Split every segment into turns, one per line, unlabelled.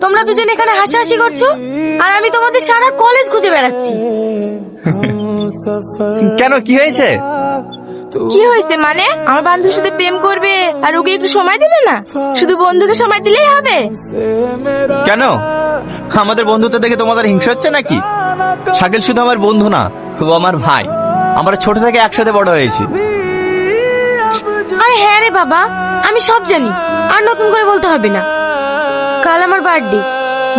তোমরা দুজন এখানে হাসাহাসি করছো আর আমি তোমাদের সারা কলেজ খুঁজে বেড়াচ্ছি।
কেন, কি হয়েছে?
কি হয়েছে মানে? আমার বান্ধবীর সাথে প্রেম করবে আর ওকে একটু সময় দেবে না? শুধু বন্ধুকে সময় দিলেই হবে?
কেন, আমাদের বন্ধুত্ব দেখে তোমাদের হিংসা হচ্ছে নাকি? শাকিল শুধু আমার বন্ধু না, ও আমার ভাই। আমরা ছোট থেকে একসাথে বড় হয়েছি।
আরে হ্যাঁ রে বাবা, আমি সব জানি, আর নতুন করে বলতে হবে না। কাল আমার বার্থডে,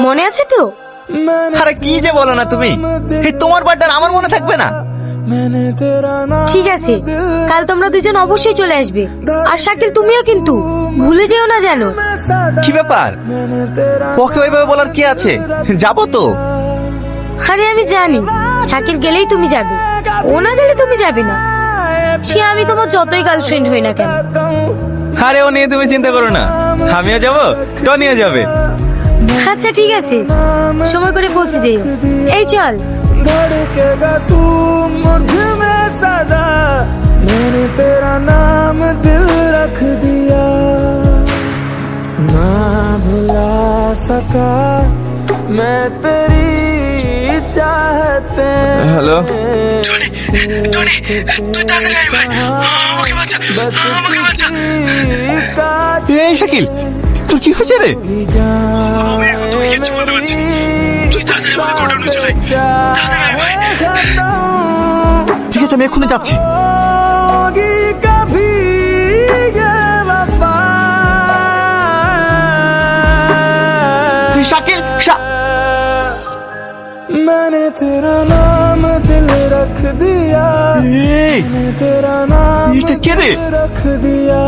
মনে আছে তো?
আরে কি যে বলো না তুমি, এই তোমার বার্থডে আমার মনে থাকবে না?
ঠিক আছে, কাল তোমরা দুজন অবশ্যই চলে আসবে। আর শাকিল তুমিও কিন্তু ভুলে যেও না যেন।
কি ব্যাপার, ওকে ওইভাবে বলার কি আছে? যাবো তো।
আরে আমি জানি, শাকিল গেলেই তুমি যাবে, ও না গেলে তুমি যাবে না। সে আমি তোমার যতই গার্লফ্রেন্ড হই না কেন।
আরে ও নিয়ে তুমি চিন্তা করো না, আমিও যাবো, টনিও যাবে।
আচ্ছা ঠিক আছে, সময় করে পৌঁছে যেও। এই চল।
धड़केगा तू मुझ में सदा, मैंने तेरा नाम दिल रख दिया, ना भुला सका मैं तेरी चाहते।
হ্যালো, এই শাকিল, তুই কি হয়েছে রে? ঠিক আছে, আমি এক্ষুনি যাচ্ছি।
कभी ये वफा,
শাকিল,
मैंने तेरा नाम दिल रख दिया,
এই
मैंने तेरा नाम
এটা কে রে?
दिल रख दिया,